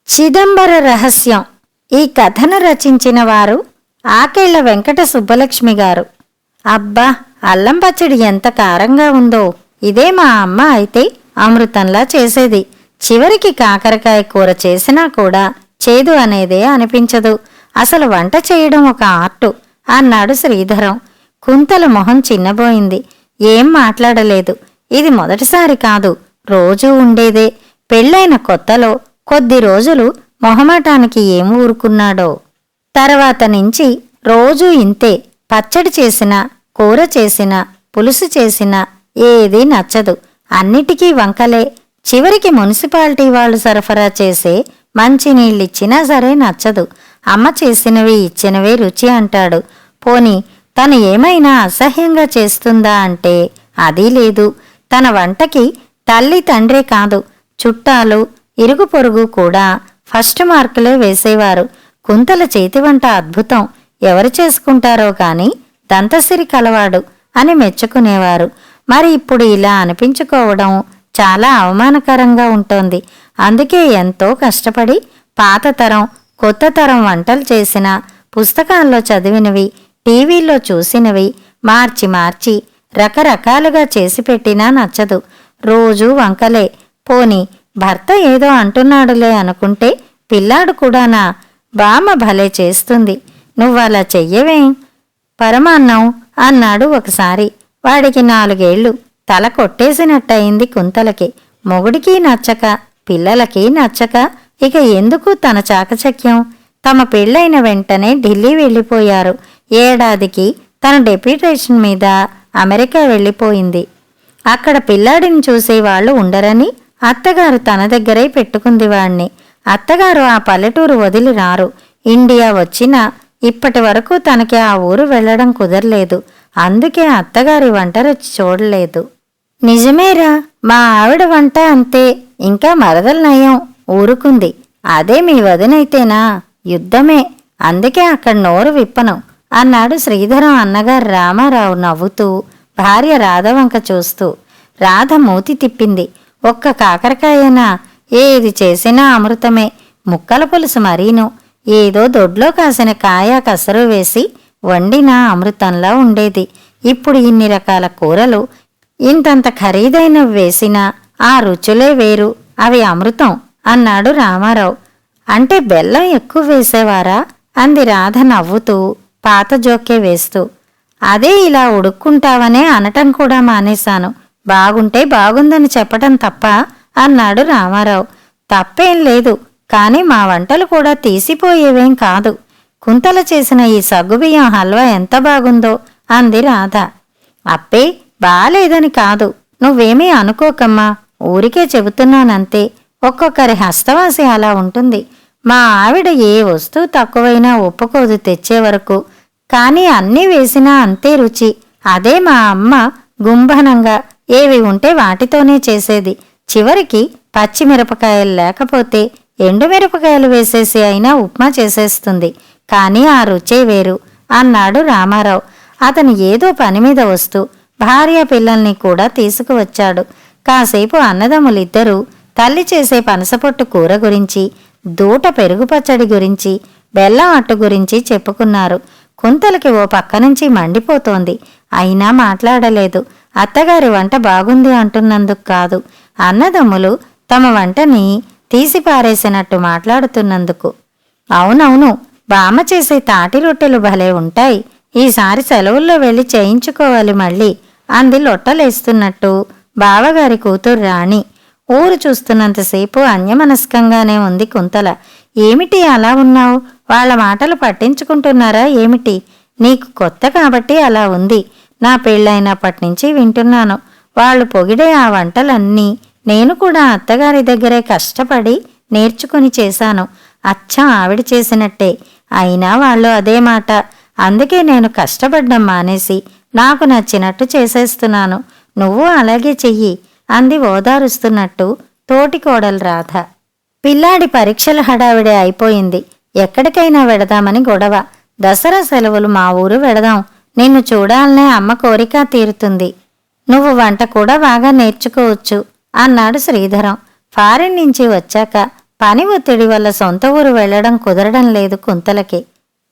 చిదంబర రహస్యం. ఈ కథను రచించిన వారు ఆకేళ్ల వెంకట సుబ్బలక్ష్మి గారు. అబ్బా, అల్లం పచ్చడి ఎంత కారంగా ఉందో! ఇదే మా అమ్మ అయితే అమృతంలా చేసేది. చివరికి కాకరకాయ కూర చేసినా కూడా చేదు అనేదే అనిపించదు. అసలు వంట చేయడం ఒక ఆర్టు అన్నాడు శ్రీధరం. కుంతల మొహం చిన్నబోయింది. ఏం మాట్లాడలేదు. ఇది మొదటిసారి కాదు, రోజూ ఉండేదే. పెళ్ళైన కొత్తలో కొద్ది రోజులు మొహమాటానికి ఏం ఊరుకున్నాడో. తర్వాత నుంచి రోజూ ఇంతే. పచ్చడి చేసినా, కూర చేసినా, పులుసు చేసినా ఏదీ నచ్చదు. అన్నిటికీ వంకలే. చివరికి మున్సిపాలిటీ వాళ్ళు సరఫరా చేసే మంచినీళ్ళిచ్చినా సరే నచ్చదు. అమ్మ చేసినవి ఇచ్చినవే రుచి అంటాడు. పోని తను ఏమైనా అసహ్యంగా చేస్తుందా అంటే అదీ లేదు. తన వంటకి తల్లి తండ్రే కాదు, చుట్టాలు ఇరుగు పొరుగు కూడా ఫస్ట్ మార్కులే వేసేవారు. కుంతల చేతి వంట అద్భుతం, ఎవరు చేసుకుంటారో కాని దంతసిరి కలవాడు అని మెచ్చుకునేవారు. మరి ఇప్పుడు ఇలా అనిపించుకోవడం చాలా అవమానకరంగా ఉంటోంది. అందుకే ఎంతో కష్టపడి పాత తరం కొత్త తరం వంటలు చేసిన, పుస్తకాల్లో చదివినవి టీవీల్లో చూసినవి మార్చి మార్చి రకరకాలుగా చేసి పెట్టినా నచ్చదు. రోజూ వంకలే. పోని భర్త ఏదో అంటున్నాడులే అనుకుంటే పిల్లాడు కూడానా? బామ్మ భలే చేస్తుంది, నువ్వలా చెయ్యవేం పరమాన్నం అన్నాడు ఒకసారి. వాడికి 4 ఏళ్లు. తల కొట్టేసినట్టయింది కుంతలకి. మొగుడికి నచ్చక, పిల్లలకి నచ్చక ఇక ఎందుకు తన చాకచక్యం? తమ పెళ్ళైన వెంటనే ఢిల్లీ వెళ్ళిపోయారు. ఏడాదికి తన డెప్యుటేషన్ మీద అమెరికా వెళ్ళిపోయింది. అక్కడ పిల్లాడిని చూసేవాళ్లు ఉండరని అత్తగారు తన దగ్గరే పెట్టుకుంది వాణ్ణి. అత్తగారు ఆ పల్లెటూరు వదిలి రారు. ఇండియా వచ్చినా ఇప్పటి వరకు తనకి ఆ ఊరు వెళ్లడం కుదరలేదు. అందుకే అత్తగారి వంట రుచి చూడలేదు. నిజమేరా, మా ఆవిడ వంట అంతే. ఇంకా మరదలు నయం, ఊరుకుంది. అదే మీ వదినైతేనా యుద్ధమే. అందుకే అక్కడ నోరు విప్పను అన్నాడు శ్రీధరం అన్నగారు రామారావు నవ్వుతూ, భార్య రాధ వంక చూస్తూ. రాధ మూతి తిప్పింది. ఒక్క కాకరకాయేనా? ఏది చేసినా అమృతమే. ముక్కల పులుసు మరీను. ఏదో దొడ్లో కాసిన కాయ కసరు వేసి వండినా అమృతంలా ఉండేది. ఇప్పుడు ఇన్ని రకాల కూరలు, ఇంతంత ఖరీదైనవి వేసినా ఆ రుచులే వేరు, అవి అమృతం అన్నాడు రామారావు. అంటే బెల్లం ఎక్కువ వేసేవారా? అంది రాధ నవ్వుతూ, పాత జోక్కే వేస్తూ. అదే ఇలా ఉడుక్కుంటావనే అనటం కూడా మానేశాను. బాగుంటే బాగుందని చెప్పటం తప్ప అన్నాడు రామారావు. తప్పేం లేదు, కాని మా వంటలు కూడా తీసిపోయేవేం కాదు. కుంతల చేసిన ఈ సగ్గుబియ్యం హల్వా ఎంత బాగుందో అంది రాధ. అప్పే, బాలేదని కాదు, నువ్వేమీ అనుకోకమ్మా, ఊరికే చెబుతున్నానంతే. ఒక్కొక్కరి హస్తవాసి అలా ఉంటుంది. మా ఆవిడ ఏ వస్తువు తక్కువైనా ఒప్పుకోదు తెచ్చే వరకు. కాని అన్నీ వేసినా అంతే రుచి. అదే మా అమ్మ గుంభనంగా ఏవి ఉంటే వాటితోనే చేసేది. చివరికి పచ్చిమిరపకాయలు లేకపోతే ఎండుమిరపకాయలు వేసేసి అయినా ఉప్మా చేసేస్తుంది. కాని ఆ రుచే వేరు అన్నాడు రామారావు. అతను ఏదో పనిమీద వస్తూ భార్య పిల్లల్ని కూడా తీసుకువచ్చాడు. కాసేపు అన్నదమ్ములిద్దరూ తల్లి చేసే పనసపొట్టు కూర గురించి, దూట పెరుగు పచ్చడి గురించి, బెల్లం అట్టు గురించి చెప్పుకున్నారు. కుంతలకి ఓ పక్క నుంచి మండిపోతోంది. అయినా మాట్లాడలేదు. అత్తగారి వంట బాగుంది అంటున్నందుకు కాదు, అన్నదమ్ములు తమ వంటని తీసిపారేసినట్టు మాట్లాడుతున్నందుకు. అవునవును, బామ్మ చేసే తాటి రొట్టెలు భలే ఉంటాయి. ఈసారి సెలవుల్లో వెళ్ళి చేయించుకోవాలి మళ్ళీ అంది లొట్టలేస్తున్నట్టు బావగారి కూతురు రాణి. ఊరు చూస్తున్నంతసేపు అన్యమనస్కంగానే ఉంది కుంతల. ఏమిటి అలా ఉన్నావు? వాళ్ల మాటలు పట్టించుకుంటున్నారా ఏమిటి? నీకు కొత్త కాబట్టి అలా ఉంది. నా పెళ్ళైనప్పటినుంచి వింటున్నాను. వాళ్ళు పొగిడే ఆ వంటలన్నీ నేను కూడా అత్తగారి దగ్గరే కష్టపడి నేర్చుకుని చేశాను. అచ్చం ఆవిడ చేసినట్టే. అయినా వాళ్ళు అదే మాట. అందుకే నేను కష్టపడ్డం మానేసి నాకు నచ్చినట్టు చేసేస్తున్నాను. నువ్వు అలాగే చెయ్యి అంది ఓదారుస్తున్నట్టు తోటికోడలు రాధ. పిల్లాడి పరీక్షల హడావిడే అయిపోయింది. ఎక్కడికైనా వెడదామని గొడవ. దసరా సెలవులు మా ఊరు వెడదాం. నిన్ను చూడాలనే అమ్మ కోరిక తీరుతుంది. నువ్వు వంట కూడా బాగా నేర్చుకోవచ్చు అన్నాడు శ్రీధరం. ఫారిన్ నుంచి వచ్చాక పని ఒత్తిడి వల్ల సొంత ఊరు వెళ్లడం కుదరడం లేదు కుంతలకి.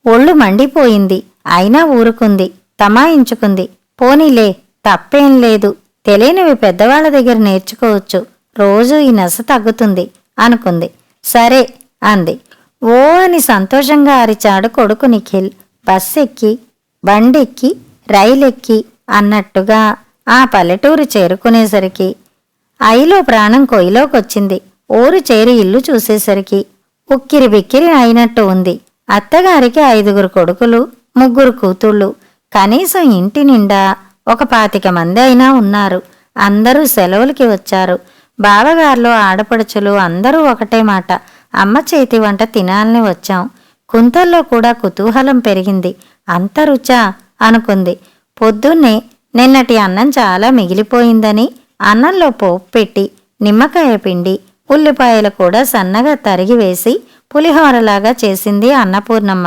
ఒళ్ళు మండిపోయింది. అయినా ఊరుకుంది, తమాయించుకుంది. పోనీలే, తప్పేం లేదు, తెలియనివి పెద్దవాళ్ల దగ్గర నేర్చుకోవచ్చు, రోజూ ఈ నస తగ్గుతుంది అనుకుంది. సరే అంది. ఓ అని సంతోషంగా అరిచాడు కొడుకు నిఖిల్. బస్సెక్కి, బండెక్కి, రైలెక్కి అన్నట్టుగా ఆ పల్లెటూరు చేరుకునేసరికి ఐలో ప్రాణం కొయ్యిలోకొచ్చింది. ఊరు చేరి ఇల్లు చూసేసరికి ఉక్కిరి బిక్కిరి అయినట్టు ఉంది. అత్తగారికి 5 కొడుకులు, 3 కూతుళ్ళు. కనీసం ఇంటి నిండా ఒక 25 మంది అయినా ఉన్నారు. అందరూ సెలవులకి వచ్చారు. బావగారులు, ఆడపడుచులు అందరూ ఒకటే మాట, అమ్మ చేతి వంట తినాలని వచ్చాం. కుంతల్లో కూడా కుతూహలం పెరిగింది. అంత రుచా అనుకుంది. పొద్దున్నే నిన్నటి అన్నం చాలా మిగిలిపోయిందని అన్నంలో పోపు పెట్టి నిమ్మకాయ పిండి, ఉల్లిపాయలు కూడా సన్నగా తరిగి వేసి పులిహోరలాగా చేసింది అన్నపూర్ణమ్మ.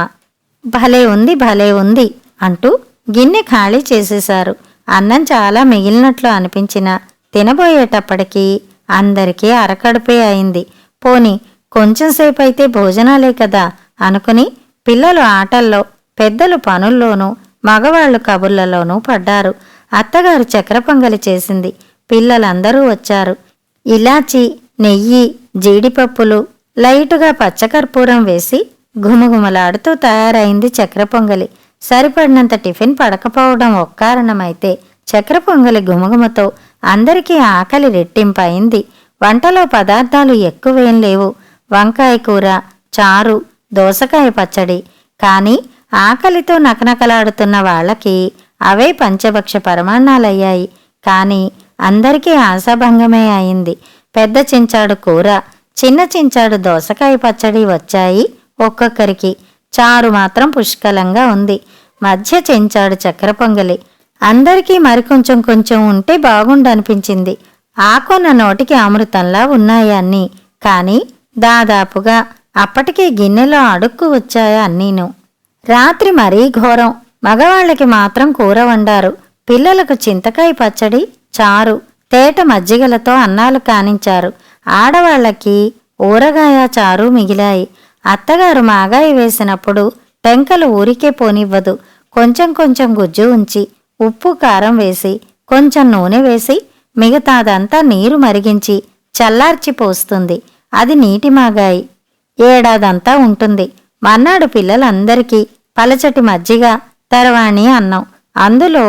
భలే ఉంది, భలే ఉంది అంటూ గిన్నె ఖాళీ చేసేశారు. అన్నం చాలా మిగిలినట్లు అనిపించినా తినబోయేటప్పటికీ అందరికీ అరకడుపే అయింది. పోని కొంచెంసేపైతే భోజనాలే కదా అనుకుని పిల్లలు ఆటల్లో, పెద్దలు పనుల్లోనూ, మగవాళ్లు కబుర్లలోనూ పడ్డారు. అత్తగారు చక్కెర పొంగలి చేసింది. పిల్లలందరూ వచ్చారు. ఇలాచి, నెయ్యి, జీడిపప్పులు, లైటుగా పచ్చకర్పూరం వేసి ఘుమఘుమలాడుతూ తయారైంది చక్కెర పొంగలి. సరిపడినంత టిఫిన్ పడకపోవడం ఒక కారణమైతే చక్కెర పొంగలి ఘుమఘుమతో అందరికీ ఆకలి రెట్టింపయింది. వంటలో పదార్థాలు ఎక్కువేం లేవు. వంకాయ కూర, చారు, దోసకాయ పచ్చడి. కాని ఆకలితో నకనకలాడుతున్న వాళ్లకి అవే పంచభక్ష పరమాన్నాలయ్యాయి. కాని అందరికీ ఆశాభంగమే అయింది. పెద్ద చెంచాడు కూర, చిన్న చెంచాడు దోసకాయ పచ్చడి వచ్చాయి ఒక్కొక్కరికి. చారు మాత్రం పుష్కలంగా ఉంది. మధ్య చెంచాడు చక్కెర పొంగలి. అందరికీ మరికొంచెం కొంచెం ఉంటే బాగుండనిపించింది. ఆకొన్న నోటికి అమృతంలా ఉన్నాయి అన్నీ. కాని దాదాపుగా అప్పటికే గిన్నెలో అడుక్కు వచ్చాయా అన్నీను. రాత్రి మరీ ఘోరం. మగవాళ్లకి మాత్రం కూర వండారు. పిల్లలకు చింతకాయ పచ్చడి, చారు, తేట మజ్జిగలతో అన్నాలు కానించారు. ఆడవాళ్లకి ఊరగాయ, చారు మిగిలాయి. అత్తగారు మాగాయ వేసినప్పుడు టెంకలు ఊరికే పోనివ్వదు. కొంచెం కొంచెం గుజ్జు ఉంచి, ఉప్పు కారం వేసి, కొంచెం నూనె వేసి, మిగతాదంతా నీరు మరిగించి చల్లార్చి పోస్తుంది. అది నీటి మాగాయి. ఏడాదంతా ఉంటుంది. మన్నాడు పిల్లలందరికీ పలచటి మజ్జిగ, తర్వాణి అన్నం. అందులో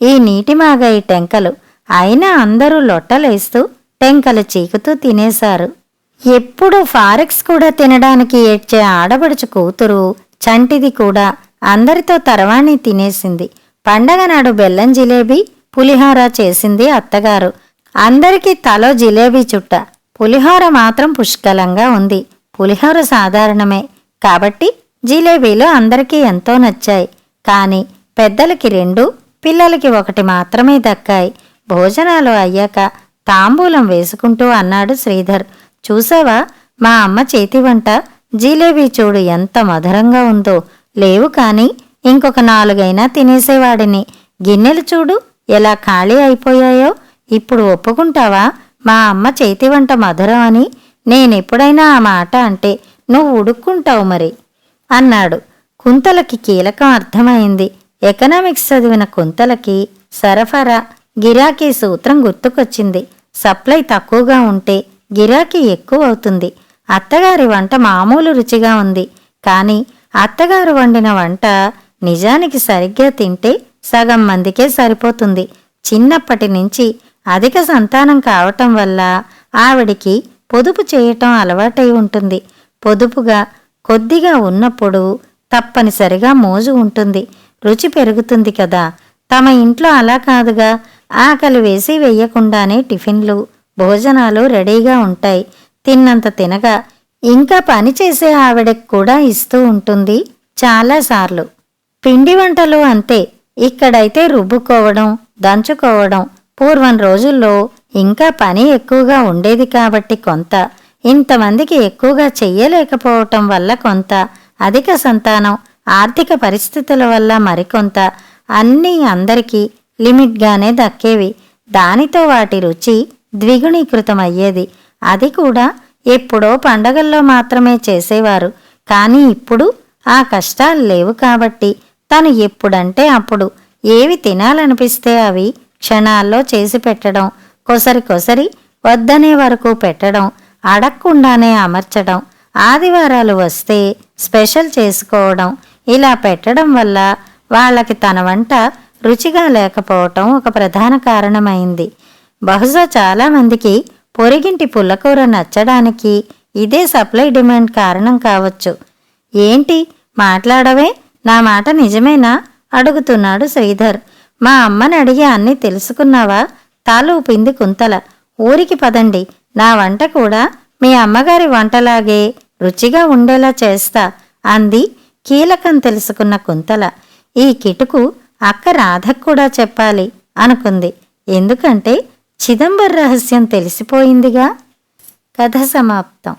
ఈ నీటి మాగాయి టెంకలు. అయినా అందరూ లొట్టలేస్తూ టెంకలు చీకుతూ తినేశారు. ఎప్పుడూ ఫారెక్స్ కూడా తినడానికి ఏడ్చే ఆడబడుచు కూతురు చంటిది కూడా అందరితో తర్వాణి తినేసింది. పండగ నాడు బెల్లం జిలేబీ, పులిహోర చేసింది అత్తగారు. అందరికీ తలో జిలేబీ చుట్ట. పులిహోర మాత్రం పుష్కలంగా ఉంది. పులిహోర సాధారణమే కాబట్టి జిలేబీలు అందరికీ ఎంతో నచ్చాయి. కాని పెద్దలకి 2, పిల్లలకి 1 మాత్రమే దక్కాయి. భోజనాలు అయ్యాక తాంబూలం వేసుకుంటూ అన్నాడు శ్రీధర్. చూసావా, మా అమ్మ చేతి వంట జిలేబీ చూడు ఎంత మధురంగా ఉందో. లేవు కాని ఇంకొక 4 అయినా తినేసేవాడిని. గిన్నెలు చూడు ఎలా ఖాళీ అయిపోయాయో. ఇప్పుడు ఒప్పుకుంటావా మా అమ్మ చేతి వంట మధురం అని? నేనెప్పుడైనా ఆ మాట అంటే నువ్వు ఉడుక్కుంటావు మరి అన్నాడు. కుంతలకి కీలకం అర్థమైంది. ఎకనామిక్స్ చదివిన కుంతలకి సరఫరా, గిరాకీ సూత్రం గుర్తుకొచ్చింది. సప్లై తక్కువగా ఉంటే గిరాకీ ఎక్కువ అవుతుంది. అత్తగారి వంట మామూలు రుచిగా ఉంది. కాని అత్తగారు వండిన వంట నిజానికి సరిగ్గా తింటే సగం మందికే సరిపోతుంది. చిన్నప్పటి నుంచి అధిక సంతానం కావటం వల్ల ఆవిడికి పొదుపు చేయటం అలవాటై ఉంటుంది. పొదుపుగా కొద్దిగా ఉన్నప్పుడు తప్పనిసరిగా మోజు ఉంటుంది. రుచి పెరుగుతుంది కదా. తమ ఇంట్లో అలా కాదుగా. ఆకలి వేసి వెయ్యకుండానే టిఫిన్లు, భోజనాలు రెడీగా ఉంటాయి. తిన్నంత తినగా ఇంకా పనిచేసే ఆవిడకి కూడా ఇస్తూ ఉంటుంది చాలాసార్లు. పిండి వంటలు అంతే. ఇక్కడైతే రుబ్బుకోవడం, దంచుకోవడం. పూర్వం రోజుల్లో ఇంకా పని ఎక్కువగా ఉండేది కాబట్టి కొంత, ఇంతమందికి ఎక్కువగా చెయ్యలేకపోవటం వల్ల కొంత, అధిక సంతానం, ఆర్థిక పరిస్థితుల వల్ల మరికొంత, అన్నీ అందరికీ లిమిట్గానే దక్కేవి. దానితో వాటి రుచి ద్విగుణీకృతమయ్యేది. అది కూడా ఎప్పుడో పండగల్లో మాత్రమే చేసేవారు. కానీ ఇప్పుడు ఆ కష్టాలు లేవు కాబట్టి తను ఎప్పుడంటే అప్పుడు ఏవి తినాలనిపిస్తే అవి క్షణాల్లో చేసి పెట్టడం, కొసరి వద్దనే వరకు పెట్టడం, అడగకుండానే అమర్చడం, ఆదివారాలు వస్తే స్పెషల్ చేసుకోవడం, ఇలా పెట్టడం వల్ల వాళ్ళకి తన వంట రుచిగా లేకపోవటం ఒక ప్రధాన కారణమైంది. బహుశా చాలామందికి పొరిగింటి పుల్లకూర నచ్చడానికి ఇదే సప్లై డిమాండ్ కారణం కావచ్చు. ఏంటి మాట్లాడవే, నా మాట నిజమేనా అడుగుతున్నాడు శ్రీధర్. మా అమ్మని అడిగి అన్నీ తెలుసుకున్నావా? తాలూపింది కుంతల. ఊరికి పదండి, నా వంట కూడా మీ అమ్మగారి వంటలాగే రుచిగా ఉండేలా చేస్తా అంది కీలకం తెలుసుకున్న కుంతల. ఈ కిటుకు అక్క రాధకు కూడా చెప్పాలి అనుకుంది. ఎందుకంటే చిదంబర రహస్యం తెలిసిపోయిందిగా. కథ సమాప్తం.